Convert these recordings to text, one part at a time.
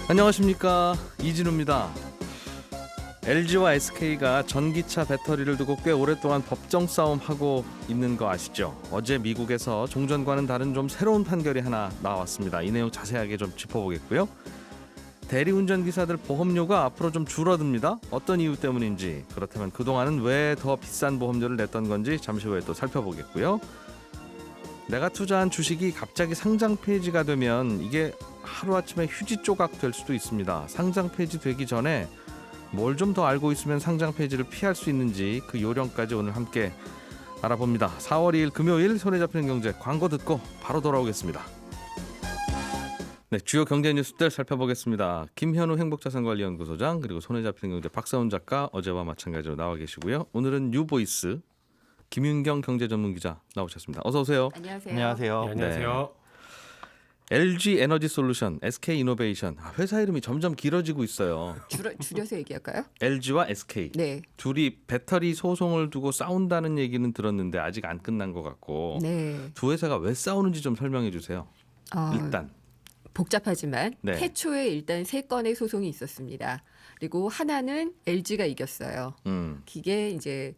안녕하십니까, 이진우입니다. LG와 SK가 전기차 배터리를 두고 꽤 오랫동안 법정 싸움하고 있는 거 아시죠? 어제 미국에서 종전과는 다른 좀 새로운 판결이 하나 나왔습니다. 이 내용 자세하게 좀 짚어보겠고요. 대리운전 기사들 보험료가 앞으로 좀 줄어듭니다. 어떤 이유 때문인지, 그렇다면 그동안은 왜 더 비싼 보험료를 냈던 건지 잠시 후에 또 살펴보겠고요. 내가 투자한 주식이 갑자기 상장 폐지가 되면 이게 하루아침에 휴지 조각 될 수도 있습니다. 상장 폐지 되기 전에 뭘 좀 더 알고 있으면 상장 폐지를 피할 수 있는지 그 요령까지 오늘 함께 알아봅니다. 4월 2일 금요일 손에 잡히는 경제, 광고 듣고 바로 돌아오겠습니다. 네, 주요 경제 뉴스들 살펴보겠습니다. 김현우 행복자산관리연구소장, 그리고 손에 잡히는 경제 박사훈 작가 어제와 마찬가지로 나와 계시고요. 오늘은 뉴보이스 김윤경 경제전문기자 나오셨습니다. 어서 오세요. 안녕하세요. 안녕하세요. 네, 안녕하세요. LG 에너지솔루션, SK 이노베이션. 회사 이름이 점점 길어지고 있어요. 줄여서 얘기할까요? LG와 SK. 네. 둘이 배터리 소송을 두고 싸운다는 얘기는 들었는데 아직 안 끝난 것 같고. 네. 두 회사가 왜 싸우는지 좀 설명해 주세요. 일단. 복잡하지만 네. 태초에 일단 3건의 소송이 있었습니다. 그리고 하나는 LG가 이겼어요. 이게 이제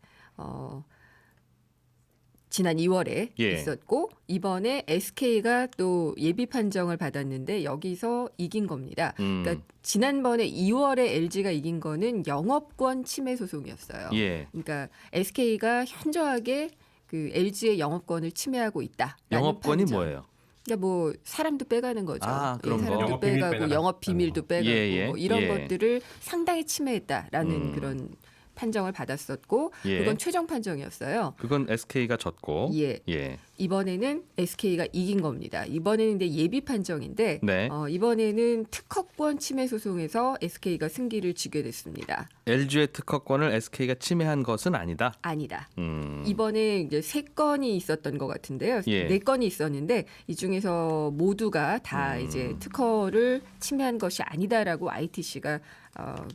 지난 2월에 예. 있었고 이번에 SK가 또 예비 판정을 받았는데 여기서 이긴 겁니다. 그러니까 지난번에 2월에 LG가 이긴 거는 영업권 침해 소송이었어요. 예. 그러니까 SK가 현저하게 그 LG의 영업권을 침해하고 있다. 영업권이 뭐예요? 그러니까 뭐 사람도 빼가는 거죠. 아, 그런 거. 사람도 영업 비밀 빼가고 빼가는 영업 비밀도 빼가고 예. 뭐 이런 예. 것들을 상당히 침해했다라는 그런 판정을 받았었고 예. 그건 최종 판정이었어요. 그건 SK가 졌고. 예. 예. 이번에는 SK가 이긴 겁니다. 이번에는 이제 예비 판정인데 네. 이번에는 특허권 침해 소송에서 SK가 승기를 지게 됐습니다. LG의 특허권을 SK가 침해한 것은 아니다. 아니다. 음. 이번에 이제 3건이 있었던 것 같은데요. 예. 4건이 있었는데 이 중에서 모두가 다 이제 특허를 침해한 것이 아니다라고 ITC가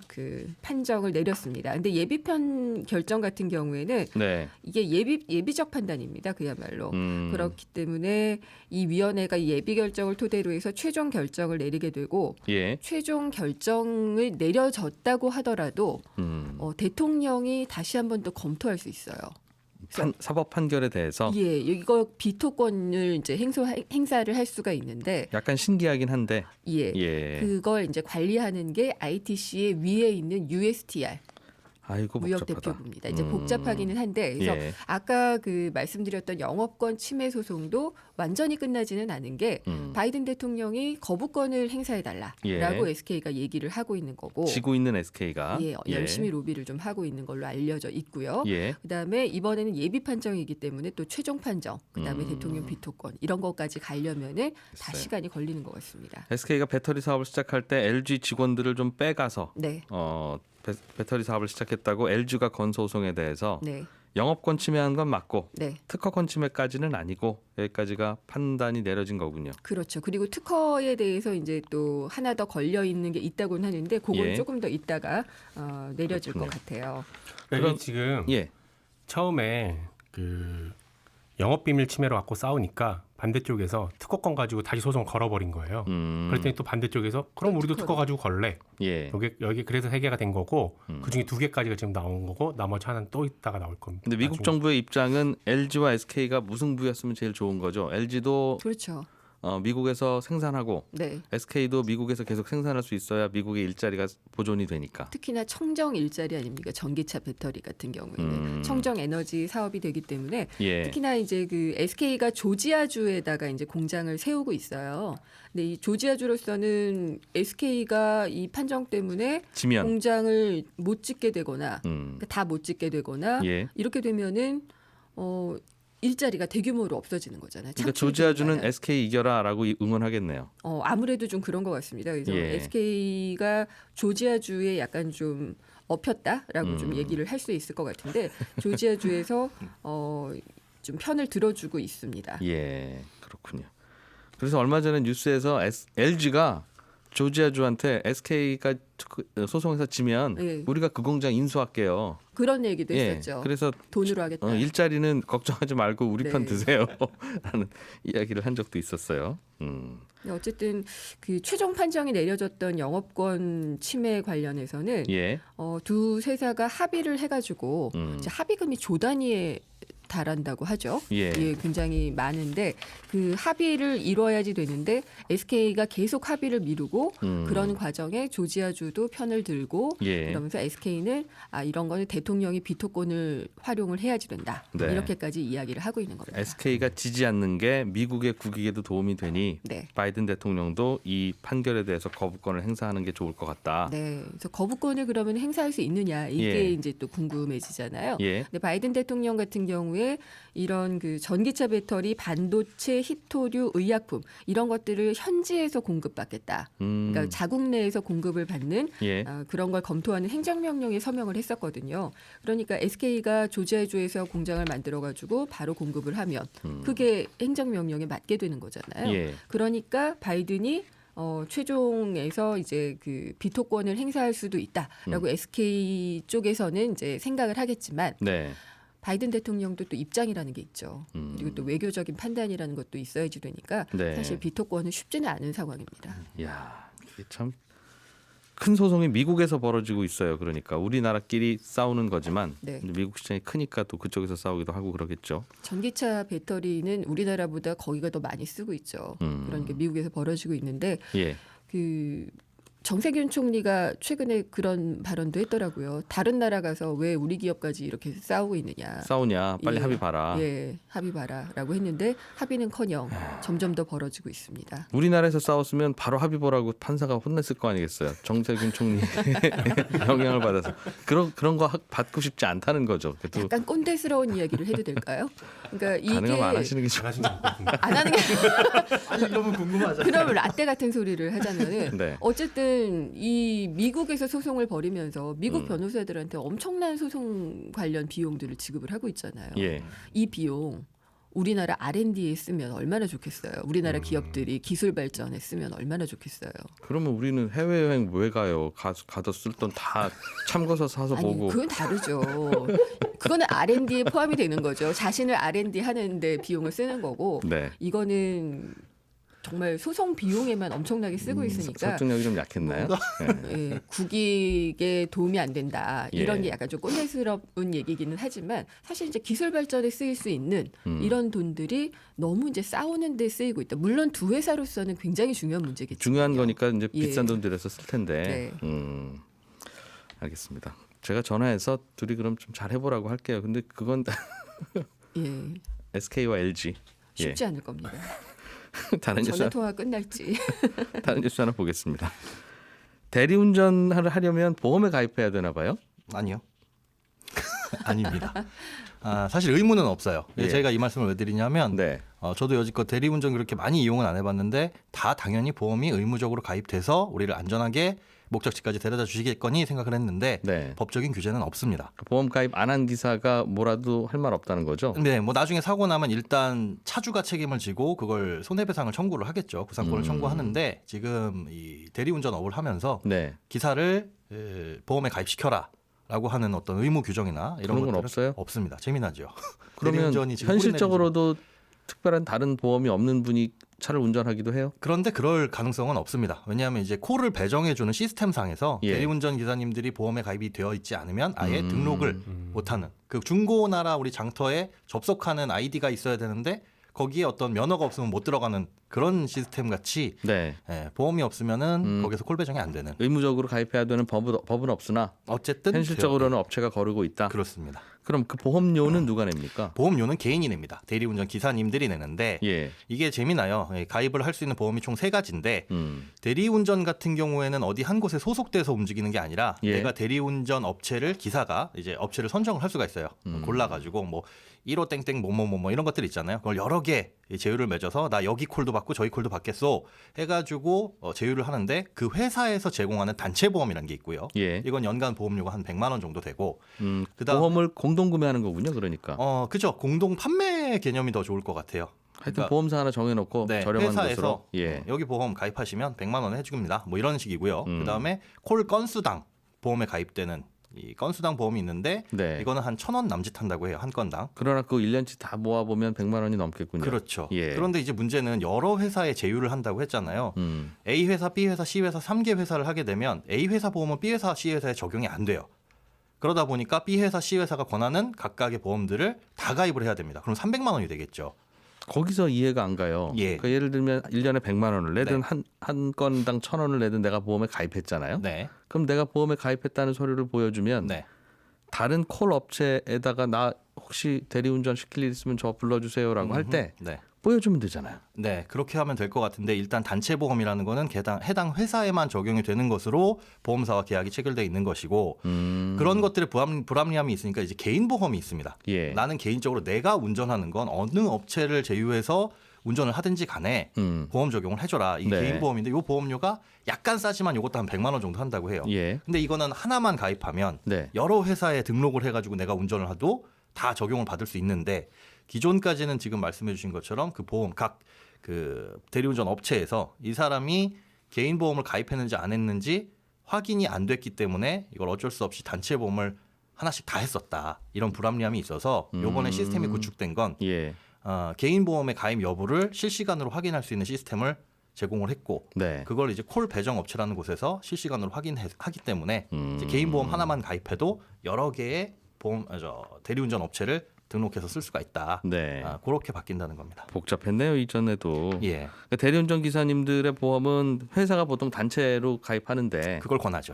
그 판정을 내렸습니다. 근데 예비편 결정 같은 경우에는 네. 이게 예비적 판단입니다. 그야말로. 그렇기 때문에 이 위원회가 이 예비 결정을 토대로 해서 최종 결정을 내리게 되고 예. 최종 결정을 내려졌다고 하더라도 대통령이 다시 한 번 더 검토할 수 있어요. 사법 판결에 대해서 예, 이거 비토권을 이제 행사를 할 수가 있는데, 약간 신기하긴 한데. 예, 예. 그걸 이제 관리하는 게 ITC의 위에 있는 USTR. 아이고 무역 복잡하다. 대표부입니다. 이제 복잡하기는 한데 그래서 예. 아까 그 말씀드렸던 영업권 침해 소송도 완전히 끝나지는 않은 게 바이든 대통령이 거부권을 행사해달라라고 예. SK가 얘기를 하고 있는 거고 지고 있는 SK가 예, 열심히 로비를 좀 하고 있는 걸로 알려져 있고요. 예. 그다음에 이번에는 예비 판정이기 때문에 또 최종 판정, 그다음에 대통령 비토권 이런 것까지 가려면은 다 시간이 걸리는 것 같습니다. SK가 배터리 사업을 시작할 때 LG 직원들을 좀 빼가서 네, 배터리 사업을 시작했다고 LG가 건 소송에 대해서 네, 영업권 침해한 건 맞고 네. 특허권 침해까지는 아니고 여기까지가 판단이 내려진 거군요. 그렇죠. 그리고 특허에 대해서 이제 또 하나 더 걸려 있는 게 있다고는 하는데 그건 예. 조금 더 있다가 내려질 그렇군요. 것 같아요. 그러니까 이게 지금 예. 처음에 그 영업 비밀 침해로 갖고 싸우니까 반대쪽에서 특허권 가지고 다시 소송 걸어버린 거예요. 그랬더니 또 반대쪽에서 그럼 우리도 특허 가지고 걸래. 예. 여기 그래서 3개가 된 거고 그중에 2개까지가 지금 나온 거고 나머지 하나는 또 있다가 나올 겁니다. 근데 미국 정부의 입장은 LG와 SK가 무승부였으면 제일 좋은 거죠. LG도 그렇죠. 미국에서 생산하고 네. SK도 미국에서 계속 생산할 수 있어야 미국의 일자리가 보존이 되니까. 특히나 청정 일자리 아닙니까? 전기차 배터리 같은 경우에는 청정 에너지 사업이 되기 때문에 예. 특히나 이제 그 SK가 조지아주에다가 이제 공장을 세우고 있어요. 근데 이 조지아주로서는 SK가 이 판정 때문에 지면. 공장을 못 짓게 되거나 다 못 짓게 되거나 예. 이렇게 되면은 일자리가 대규모로 없어지는 거잖아요. 그러니까 창출이 조지아주는 되는 SK 이겨라라고 응원하겠네요. 아무래도 좀 그런 것 같습니다. 그래서 예. SK가 조지아주에 약간 좀 업혔다라고 좀 얘기를 할 수 있을 것 같은데 조지아주에서 좀 편을 들어주고 있습니다. 예, 그렇군요. 그래서 얼마 전에 뉴스에서 LG가 조지아주한테 SK가 소송에서 지면 예. 우리가 그 공장 인수할게요. 그런 얘기도 예, 했었죠. 그래서 돈으로 하겠다. 일자리는 걱정하지 말고 우리 편 네. 드세요. 라는 이야기를 한 적도 있었어요. 어쨌든 그 최종 판정이 내려졌던 영업권 침해 관련해서는 예. 두 회사가 합의를 해가지고 음. 이제 합의금이 조 단위에 달한다고 하죠. 예. 굉장히 많은데 그 합의를 이뤄야지 되는데 SK가 계속 합의를 미루고 그런 과정에 조지아주도 편을 들고 예. 그러면서 SK는 이런 거는 대통령이 비토권을 활용을 해야지 된다. 네. 이렇게까지 이야기를 하고 있는 겁니다. SK가 지지 않는 게 미국의 국익에도 도움이 되니 네. 바이든 대통령도 이 판결에 대해서 거부권을 행사하는 게 좋을 것 같다. 네. 그래서 거부권을 그러면 행사할 수 있느냐 이게 예. 이제 또 궁금해지잖아요. 예. 근데 바이든 대통령 같은 경우에 이런 그 전기차 배터리, 반도체, 히토류, 의약품 이런 것들을 현지에서 공급받겠다. 그러니까 자국 내에서 공급을 받는 예. 그런 걸 검토하는 행정명령에 서명을 했었거든요. 그러니까 SK가 조지아주에서 공장을 만들어가지고 바로 공급을 하면 그게 행정명령에 맞게 되는 거잖아요. 예. 그러니까 바이든이 최종에서 이제 그 비토권을 행사할 수도 있다라고 SK 쪽에서는 이제 생각을 하겠지만 네. 바이든 대통령도 또 입장이라는 게 있죠. 그리고 또 외교적인 판단이라는 것도 있어야지 되니까 네. 사실 비토권은 쉽지는 않은 상황입니다. 야, 이게 참 큰 소송이 미국에서 벌어지고 있어요. 그러니까 우리나라끼리 싸우는 거지만 네. 미국 시장이 크니까 또 그쪽에서 싸우기도 하고 그러겠죠. 전기차 배터리는 우리나라보다 거기가 더 많이 쓰고 있죠. 그러니까 미국에서 벌어지고 있는데 예. 그 정세균 총리가 최근에 그런 발언도 했더라고요. 다른 나라 가서 왜 우리 기업까지 이렇게 싸우고 있느냐. 싸우냐 빨리 예. 합의 봐라. 예, 합의 봐라라고 했는데 합의는커녕 점점 더 벌어지고 있습니다. 우리나라에서 싸웠으면 바로 합의 보라고 판사가 혼냈을 거 아니겠어요. 정세균 총리 영향을 받아서 그런 거 받고 싶지 않다는 거죠. 또 약간 꼰대스러운 이야기를 해도 될까요? 그러니까 이게 가능하면 안 하시는 게 좋. 잘하시는 것 같은데. 안 하는 게 아니 너무 궁금하잖아요. 그러면 라떼 같은 소리를 하자면은 네. 어쨌든 이 미국에서 소송을 벌이면서 미국 변호사들한테 엄청난 소송 관련 비용들을 지급을 하고 있잖아요. 예. 이 비용 우리나라 R&D에 쓰면 얼마나 좋겠어요. 우리나라 기업들이 기술 발전에 쓰면 얼마나 좋겠어요. 그러면 우리는 해외 여행 왜 가요? 가서 쓸 돈 다 참고서 사서 아니 보고. 그건 다르죠. 그거는 R&D에 포함이 되는 거죠. 자신을 R&D 하는데 비용을 쓰는 거고 네. 이거는 정말 소송 비용에만 엄청나게 쓰고 있으니까 설득력이 좀 약했나요? 네. 예, 국익에 도움이 안 된다. 이런 예. 게 약간 좀 꼰대스러운 얘기기는 하지만 사실 이제 기술 발전에 쓰일 수 있는 이런 돈들이 너무 이제 싸우는 데 쓰이고 있다. 물론 두 회사로서는 굉장히 중요한 문제겠죠. 중요한 거니까 이제 예. 비싼 돈 들여서 쓸 텐데. 네. 알겠습니다. 제가 전화해서 둘이 그럼 좀 잘 해보라고 할게요. 근데 그건 예, SK와 LG. 쉽지 않을 겁니다. 다른 뉴스 전화 통화 끝날지. 다른 뉴스 하나 보겠습니다. 대리운전을 하려면 보험에 가입해야 되나 봐요? 아니요. 아닙니다. 사실 의무는 없어요. 예. 제가 이 말씀을 왜 드리냐면 네. 저도 여지껏 대리운전 그렇게 많이 이용은 안 해봤는데 다 당연히 보험이 의무적으로 가입돼서 우리를 안전하게 목적지까지 데려다 주시겠거니 생각을 했는데 네. 법적인 규제는 없습니다. 보험 가입 안 한 기사가 뭐라도 할 말 없다는 거죠? 네, 뭐 나중에 사고 나면 일단 차주가 책임을 지고 그걸 손해배상을 청구를 하겠죠. 구상권을 청구하는데 지금 이 대리운전업을 하면서 네. 기사를 보험에 가입시켜라라고 하는 어떤 의무 규정이나 이런 그런 건 것들은 없어요? 없습니다. 재미나죠. 그러면 대리운전이 지금 현실적으로도 특별한 다른 보험이 없는 분이 차를 운전하기도 해요? 그런데 그럴 가능성은 없습니다. 왜냐하면 이제 콜을 배정해주는 시스템상에서 예. 대리운전 기사님들이 보험에 가입이 되어 있지 않으면 아예 등록을 못하는 그 중고나라 우리 장터에 접속하는 아이디가 있어야 되는데 거기에 어떤 면허가 없으면 못 들어가는 그런 시스템 같이 네. 보험이 없으면은 거기서 콜 배정이 안 되는. 의무적으로 가입해야 되는 법은 없으나 어쨌든 현실적으로는 업체가 거르고 있다. 그렇습니다. 그럼 그 보험료는 누가 냅니까? 보험료는 개인이 냅니다. 대리운전 기사님들이 내는데 예. 이게 재미나요. 가입을 할 수 있는 보험이 총 3가지인데 대리운전 같은 경우에는 어디 한 곳에 소속돼서 움직이는 게 아니라 예. 내가 대리운전 업체를 기사가 이제 업체를 선정을 할 수가 있어요. 골라가지고 뭐 1호 땡땡 뭐뭐뭐 이런 것들 있잖아요. 그걸 여러 개 제휴를 맺어서 나 여기 콜도 받고 저희 콜도 받겠소 해가지고 제휴를 하는데 그 회사에서 제공하는 단체 보험이라는 게 있고요. 예. 이건 연간 보험료가 한 100만 원 정도 되고 그다음 보험을 공동 구매하는 거군요. 그러니까. 그죠. 공동 판매 개념이 더 좋을 것 같아요. 하여튼 그러니까 보험사 하나 정해놓고 네, 저렴한 회사에서 것으로. 예. 여기 보험 가입하시면 100만 원 해줍니다. 뭐 이런 식이고요. 그다음에 콜 건수당 보험에 가입되는 이 건수당 보험이 있는데 네. 이거는 한 1,000원 남짓한다고 해요. 한 건당. 그러나 그 1년치 다 모아보면 100만 원이 넘겠군요. 그렇죠. 예. 그런데 이제 문제는 여러 회사에 제휴를 한다고 했잖아요. A 회사, B 회사, C 회사 3개 회사를 하게 되면 A 회사 보험은 B 회사, C 회사에 적용이 안 돼요. 그러다 보니까 B 회사, C 회사가 권하는 각각의 보험들을 다 가입을 해야 됩니다. 그럼 300만 원이 되겠죠. 거기서 이해가 안 가요. 예. 그러니까 예를 들면 1년에 100만 원을 내든 네. 한 건당 1,000원을 내든 내가 보험에 가입했잖아요. 네. 그럼 내가 보험에 가입했다는 서류를 보여주면 네. 다른 콜 업체에다가 나 혹시 대리운전 시킬 일 있으면 저 불러주세요라고 할 때 네. 보여주면 되잖아요. 네, 그렇게 하면 될 것 같은데 일단 단체 보험이라는 거는 해당 회사에만 적용이 되는 것으로 보험사와 계약이 체결돼 있는 것이고 그런 것들의 불합리함이 있으니까 이제 개인 보험이 있습니다. 예. 나는 개인적으로 내가 운전하는 건 어느 업체를 제휴해서 운전을 하든지 간에 보험 적용을 해줘라. 이게 네. 개인 보험인데 이 보험료가 약간 싸지만 이것도 한 100만 원 정도 한다고 해요. 예. 근데 이거는 하나만 가입하면 네. 여러 회사에 등록을 해가지고 내가 운전을 해도 다 적용을 받을 수 있는데 기존까지는 지금 말씀해 주신 것처럼 그 보험 각 그 대리운전 업체에서 이 사람이 개인 보험을 가입했는지 안 했는지 확인이 안 됐기 때문에 이걸 어쩔 수 없이 단체 보험을 하나씩 다 했었다. 이런 불합리함이 있어서 요번에 시스템이 구축된 건 예. 개인 보험의 가입 여부를 실시간으로 확인할 수 있는 시스템을 제공을 했고 네. 그걸 이제 콜 배정 업체라는 곳에서 실시간으로 확인하기 때문에 이제 개인 보험 하나만 가입해도 여러 개의 대리운전 업체를 등록해서 쓸 수가 있다. 네. 그렇게 바뀐다는 겁니다. 복잡했네요 이전에도. 예, 그러니까 대리운전 기사님들의 보험은 회사가 보통 단체로 가입하는데 그걸 권하죠.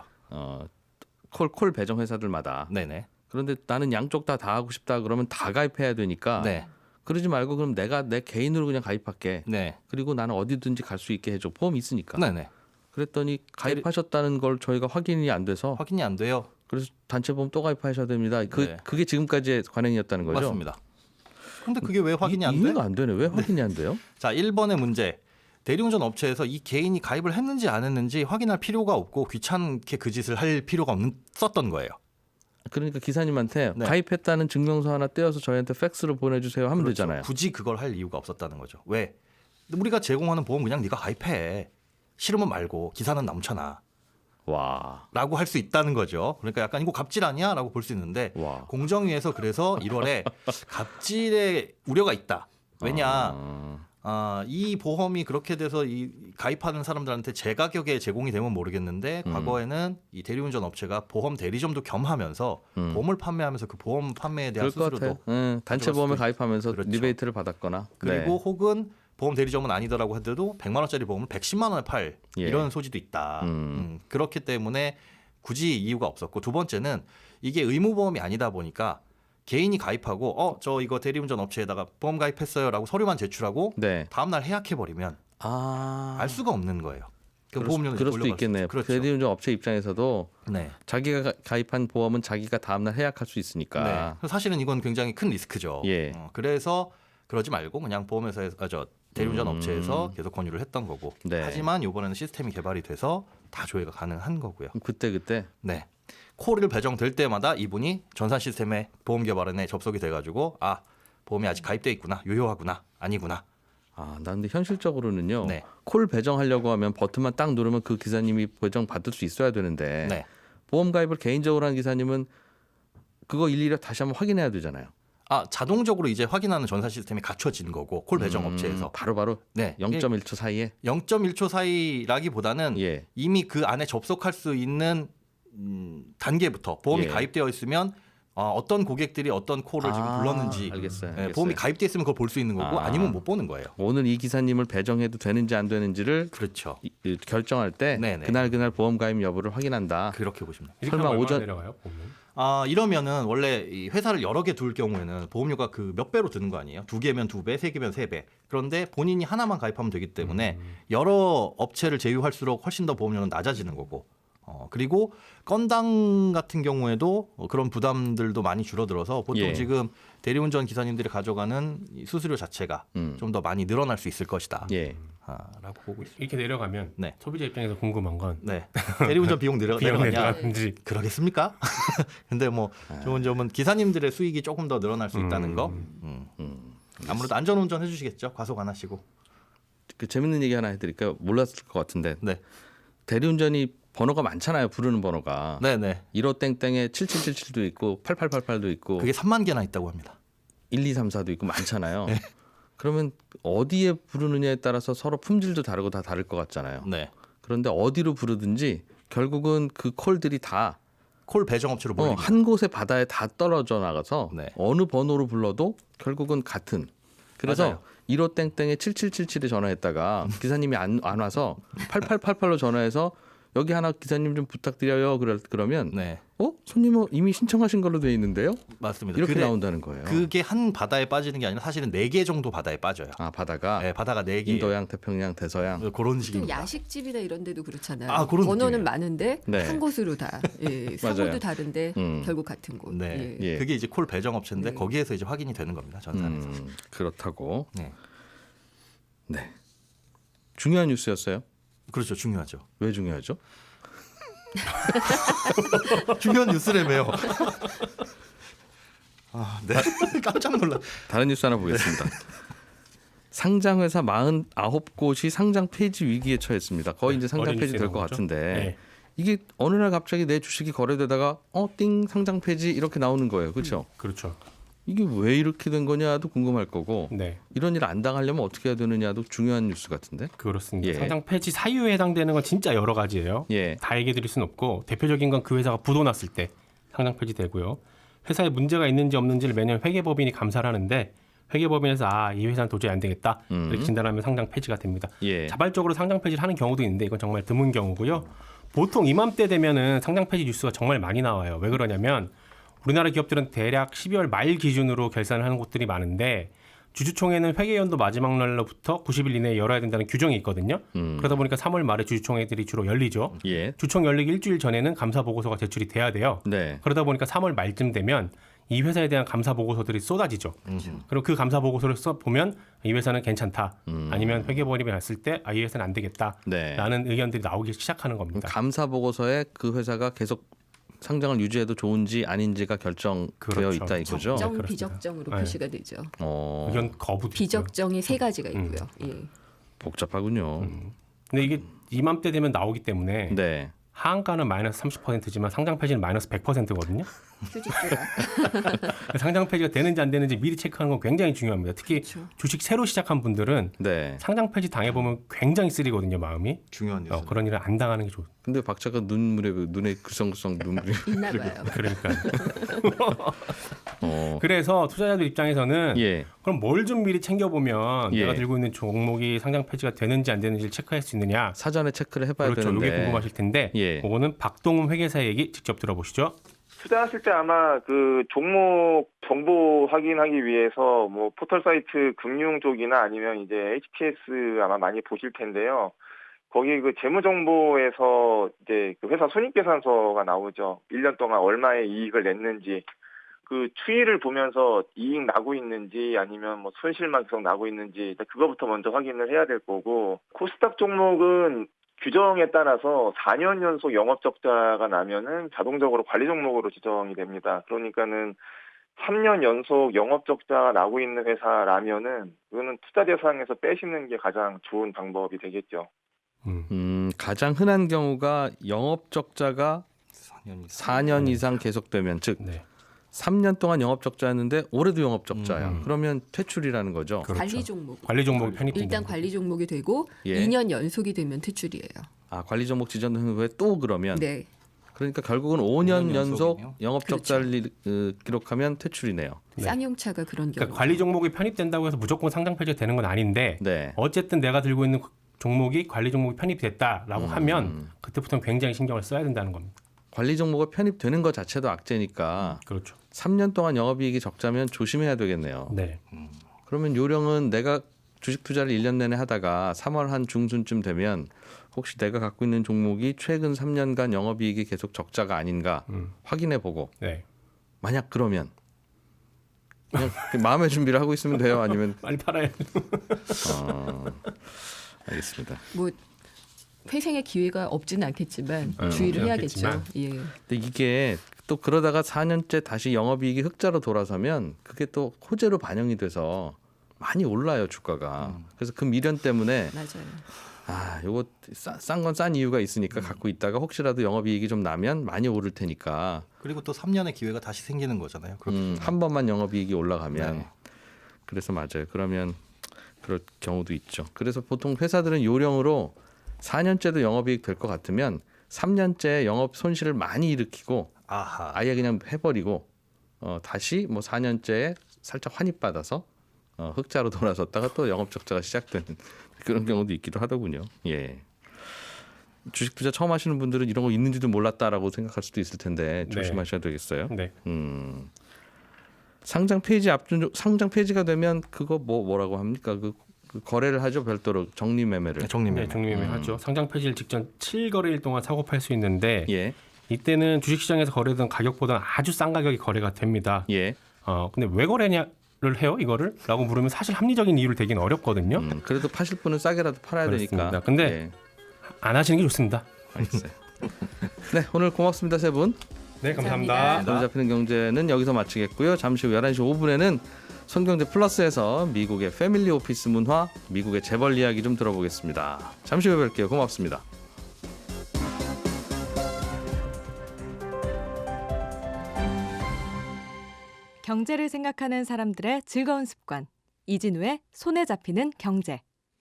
콜 배정 회사들마다. 네네. 그런데 나는 양쪽 다 하고 싶다 그러면 다 가입해야 되니까. 네, 그러지 말고 그럼 내가 내 개인으로 그냥 가입할게. 네, 그리고 나는 어디든지 갈 수 있게 해줘. 보험 있으니까. 네네. 그랬더니 가입하셨다는 걸 저희가 확인이 안 돼서 확인이 안 돼요. 그래서 단체 보험 또 가입하셔야 됩니다. 네. 그게 지금까지의 관행이었다는 거죠. 맞습니다. 근데 그게 왜 확인이 안 돼? 이해가 안 되네. 왜 확인이 안 돼요? 자, 1번의 문제. 대리운전 업체에서 이 개인이 가입을 했는지 안 했는지 확인할 필요가 없고 귀찮게 그 짓을 할 필요가 없었던 거예요. 그러니까 기사님한테 네. 가입했다는 증명서 하나 떼어서 저희한테 팩스로 보내주세요 하면 그렇죠. 되잖아요. 굳이 그걸 할 이유가 없었다는 거죠. 왜? 우리가 제공하는 보험 그냥 네가 가입해. 싫으면 말고 기사는 남잖아. 와. 라고 할 수 있다는 거죠. 그러니까 약간 이거 갑질 아니야? 라고 볼 수 있는데 와. 공정위에서 그래서 1월에 갑질의 우려가 있다. 왜냐? 이 보험이 그렇게 돼서 이 가입하는 사람들한테 제 가격에 제공이 되면 모르겠는데 과거에는 이 대리운전 업체가 보험 대리점도 겸하면서 보험을 판매하면서 그 보험 판매에 대한 그럴 것 수수료도 같아요. 단체 보험에 가져갈 수도 가입하면서 그렇죠. 리베이트를 받았거나. 그리고 네. 혹은 보험 대리점은 아니더라고 하더라도 100만 원짜리 보험을 110만 원에 팔 예. 이런 소지도 있다. 그렇기 때문에 굳이 이유가 없었고 두 번째는 이게 의무보험이 아니다 보니까 개인이 가입하고 저 이거 대리운전 업체에다가 보험 가입했어요라고 서류만 제출하고 네. 다음 날 해약해 버리면 알 수가 없는 거예요. 그 보험료는 그럴 수도 올려갈 있겠네요. 그렇죠. 대리운전 업체 입장에서도 네. 자기가 가입한 보험은 자기가 다음날 해약할 수 있으니까. 네. 그래서 사실은 이건 굉장히 큰 리스크죠. 예. 그래서 그러지 말고 그냥 보험회사에서 대리운전 업체에서 계속 권유를 했던 거고. 네. 하지만 이번에는 시스템이 개발이 돼서 다 조회가 가능한 거고요. 그때 네. 콜을 배정될 때마다 이분이 전산 시스템의 보험 개발원에 접속이 돼가지고 보험이 아직 가입돼 있구나, 유효하구나, 아니구나. 나 근데 현실적으로는요. 네. 콜 배정하려고 하면 버튼만 딱 누르면 그 기사님이 배정 받을 수 있어야 되는데 네. 보험 가입을 개인적으로 한 기사님은 그거 일일이 다시 한번 확인해야 되잖아요. 자동적으로 이제 확인하는 전산 시스템이 갖춰진 거고 콜 배정 업체에서. 바로바로 네. 0.1초 사이에 0.1초 사이라기보다는 예. 이미 그 안에 접속할 수 있는 단계부터 보험이 예. 가입되어 있으면 어떤 고객들이 어떤 콜을 지금 불렀는지 알겠어요. 보험이 가입돼 있으면 그걸 볼 수 있는 거고 아니면 못 보는 거예요. 오늘 이 기사님을 배정해도 되는지 안 되는지를 그렇죠. 결정할 때 네네. 그날 보험 가입 여부를 확인한다. 그렇게 보시면 돼요. 이렇게 설마 하면 얼마나 오전- 내려가요? 보면? 이러면은 원래 이 회사를 여러 개 둘 경우에는 보험료가 그 몇 배로 드는 거 아니에요? 2개면 2배, 3개면 3배. 그런데 본인이 하나만 가입하면 되기 때문에 여러 업체를 제휴할수록 훨씬 더 보험료는 낮아지는 거고. 그리고 건당 같은 경우에도 그런 부담들도 많이 줄어들어서 보통 예. 지금 대리운전 기사님들이 가져가는 이 수수료 자체가 좀 더 많이 늘어날 수 있을 것이다. 예. 라고 보고 있습니다. 이렇게 내려가면 네. 소비자 입장에서 궁금한 건 네. 대리운전 비용 비용 내려가냐? 내려가는지 그러겠습니까? 근데 뭐 좋은 점은 기사님들의 수익이 조금 더 늘어날 수 있다는 거. 아무래도 안전운전 해주시겠죠. 과속 안 하시고. 그 재밌는 얘기 하나 해드릴까요? 몰랐을 것 같은데 네. 대리운전이 번호가 많잖아요. 부르는 번호가. 네네. 15 땡땡에 7777도 있고 8888도 있고 그게 3만 개나 있다고 합니다. 1234도 있고 많잖아요. 네. 그러면 어디에 부르느냐에 따라서 서로 품질도 다르고 다 다를 것 같잖아요. 네. 그런데 어디로 부르든지 결국은 그 콜들이 다 콜 배정업체로 몰립니다. 한 곳에 바다에 다 떨어져 나가서 네. 어느 번호로 불러도 결국은 같은. 그래서 맞아요. 15 땡땡에 7777에 전화했다가 기사님이 안 와서 8888로 전화해서 여기 하나 기사님 좀 부탁드려요. 그러면 네. 손님은 이미 신청하신 걸로 돼 있는데요. 맞습니다. 이렇게 나온다는 거예요. 그게 한 바다에 빠지는 게 아니라 사실은 4개 정도 바다에 빠져요. 아 바다가 네, 바다가 4개. 인도양, 태평양, 대서양. 그런 또 식입니다. 야식집이나 이런 데도 그렇잖아요. 아, 그런 번호는 느낌이에요. 많은데 네. 한 곳으로 다 맞아요. 사고도 다른데 음. 결국 같은 곳. 네. 예. 예. 그게 이제 콜 배정업체인데 네. 거기에서 이제 확인이 되는 겁니다. 전산에서. 그렇다고. 네. 네. 중요한 뉴스였어요. 그렇죠. 중요하죠. 왜 중요하죠? 중요한 뉴스라며요. 아, 네. 깜짝 놀라. 다른 뉴스 하나 보겠습니다. 상장회사 49곳이 상장 폐지 위기에 처했습니다. 거의 이제 상장 어린 폐지 될 뉴스에 것 나오죠. 같은데 네. 이게 어느 날 갑자기 내 주식이 거래되다가 띵 상장 폐지 이렇게 나오는 거예요. 그렇죠? 그렇죠. 이게 왜 이렇게 된 거냐도 궁금할 거고 네. 이런 일 안 당하려면 어떻게 해야 되느냐도 중요한 뉴스 같은데. 그렇습니다. 예. 상장 폐지 사유에 해당되는 건 진짜 여러 가지예요. 예. 다 얘기해 드릴 수는 없고 대표적인 건 그 회사가 부도 났을 때 상장 폐지되고요. 회사에 문제가 있는지 없는지를 매년 회계법인이 감사를 하는데 회계법인에서 이 회사는 도저히 안 되겠다 이렇게 진단하면 상장 폐지가 됩니다. 예. 자발적으로 상장 폐지를 하는 경우도 있는데 이건 정말 드문 경우고요. 보통 이맘때 되면은 상장 폐지 뉴스가 정말 많이 나와요. 왜 그러냐면 우리나라 기업들은 대략 12월 말 기준으로 결산을 하는 곳들이 많은데 주주총회는 회계연도 마지막 날로부터 90일 이내에 열어야 된다는 규정이 있거든요. 그러다 보니까 3월 말에 주주총회들이 주로 열리죠. 예. 주총 열리기 일주일 전에는 감사 보고서가 제출이 돼야 돼요. 네. 그러다 보니까 3월 말쯤 되면 이 회사에 대한 감사 보고서들이 쏟아지죠. 그리고 그 감사 보고서를 써 보면 이 회사는 괜찮다. 아니면 회계법인이 났을 때 이 회사는 안 되겠다라는 네. 의견들이 나오기 시작하는 그럼 겁니다. 감사 보고서에 그 회사가 계속 상장을 유지해도 좋은지 아닌지가 결정되어 그렇죠. 있다 이거죠. 적정, 그렇습니다. 비적정으로 네. 표시가 되죠. 의견 거부도 있고요. 비적정이 세 가지가 있고요. 예. 복잡하군요. 근데 이게 이맘때 되면 나오기 때문에 네. 하한가는 마이너스 30%지만 상장 폐지는 마이너스 100%거든요. 휴직주가. 상장 폐지가 되는지 안 되는지 미리 체크하는 건 굉장히 중요합니다. 특히 그렇죠. 주식 새로 시작한 분들은 네. 상장 폐지 당해보면 굉장히 쓰리거든요, 마음이. 중요한 뉴스. 그런 일을 안 당하는 게 좋아요. 근데 박 작가 눈에 글썽글썽 눈물이. 있나 봐요. 그러니까. 어. 그래서 투자자들 입장에서는 예. 그럼 뭘 좀 미리 챙겨보면 예. 내가 들고 있는 종목이 상장 폐지가 되는지 안 되는지를 체크할 수 있느냐. 사전에 체크를 해봐야 그렇죠. 되는데. 이게 궁금하실 텐데 예. 그거는 박동훈 회계사 얘기 직접 들어보시죠. 투자하실 때 아마 그 종목 정보 확인하기 위해서 뭐 포털 사이트 금융 쪽이나 아니면 이제 HPS 아마 많이 보실 텐데요. 거기 그 재무 정보에서 이제 그 회사 손익계산서가 나오죠. 1년 동안 얼마의 이익을 냈는지 그 추이를 보면서 이익 나고 있는지 아니면 뭐 손실만 계속 나고 있는지 일단 그거부터 먼저 확인을 해야 될 거고 코스닥 종목은 규정에 따라서 4년 연속 영업 적자가 나면은 자동적으로 관리 종목으로 지정이 됩니다. 그러니까는 3년 연속 영업 적자가 나고 있는 회사라면은 그거는 투자 대상에서 빼시는 게 가장 좋은 방법이 되겠죠. 가장 흔한 경우가 영업 적자가 4년 이상 계속되면 즉 네. 3년 동안 영업 적자였는데 올해도 영업 적자야. 그러면 퇴출이라는 거죠. 그렇죠. 관리 종목. 관리 종목이 편입된다. 일단 관리 종목이 되고 예. 2년 연속이 되면 퇴출이에요. 아 관리 종목 지정된 후에 또 그러면 네. 그러니까 결국은 5년 5년 연속 연속이네요. 영업 적자를 기록하면 퇴출이네요. 네. 쌍용차가 그런 경우. 그러니까 관리 종목이 편입된다고 해서 무조건 상장 폐지가 되는 건 아닌데 네. 어쨌든 내가 들고 있는 종목이 관리 종목이 편입됐다라고 하면 그때부터는 굉장히 신경을 써야 된다는 겁니다. 관리 종목이 편입되는 것 자체도 악재니까 그렇죠. 3년 동안 영업이익이 적자면 조심해야 되겠네요. 네. 그러면 요령은 내가 주식 투자를 1년 내내 하다가 3월 한 중순쯤 되면 혹시 내가 갖고 있는 종목이 최근 3년간 영업이익이 계속 적자가 아닌가 확인해 보고 네. 만약 그러면 그냥 마음의 준비를 하고 있으면 돼요. 아니면 빨리 팔아야 알겠습니다. 뭐 회생의 기회가 없지는 않겠지만 네, 주의를 없지는 해야겠죠. 않겠지만. 예. 근데 이게 또 그러다가 4년째 다시 영업이익이 흑자로 돌아서면 그게 또 호재로 반영이 돼서 많이 올라요 주가가. 그래서 그 미련 때문에 맞아요. 요거 싼 건 싼 이유가 있으니까 갖고 있다가 혹시라도 영업이익이 좀 나면 많이 오를 테니까 그리고 또 3년의 기회가 다시 생기는 거잖아요. 그렇게 되면. 한 번만 영업이익이 올라가면 네. 그래서 맞아요. 그러면 그럴 경우도 있죠. 그래서 보통 회사들은 요령으로 4년째도 영업이익 될 것 같으면 3년째 영업 손실을 많이 일으키고 아하. 아예 그냥 해버리고 다시 뭐 4년째에 살짝 환입받아서 흑자로 돌아섰다가 또 영업 적자가 시작되는 그런 경우도 있기도 하더군요. 예. 주식 투자 처음 하시는 분들은 이런 거 있는지도 몰랐다라고 생각할 수도 있을 텐데 조심하셔야 되겠어요. 네. 상장 페이지 상장 페이지가 되면 그거 뭐라고 합니까? 그 거래를 하죠 별도로 정리매매를. 정리매매. 네, 정리매매 하죠. 상장 폐지일 직전 7거래일 동안 사고 팔 수 있는데 예. 이때는 주식시장에서 거래되던 가격보다는 아주 싼 가격이 거래가 됩니다. 예. 근데 왜 거래냐를 해요 이거를? 라고 물으면 사실 합리적인 이유를 대기는 어렵거든요. 그래도 파실 분은 싸게라도 팔아야 그렇습니다. 되니까. 근데 예. 안 하시는 게 좋습니다. 알겠어요. 네, 오늘 고맙습니다 세 분. 네, 감사합니다. 감사합니다. 오늘 잡히는 경제는 여기서 마치겠고요. 잠시 후 11시 5분에는 손경제 플러스에서 미국의 패밀리 오피스 문화, 미국의 재벌 이야기 좀 들어보겠습니다. 잠시 후에 뵐게요. 고맙습니다. 경제를 생각하는 사람들의 즐거운 습관. 이진우의 손에 잡히는 경제.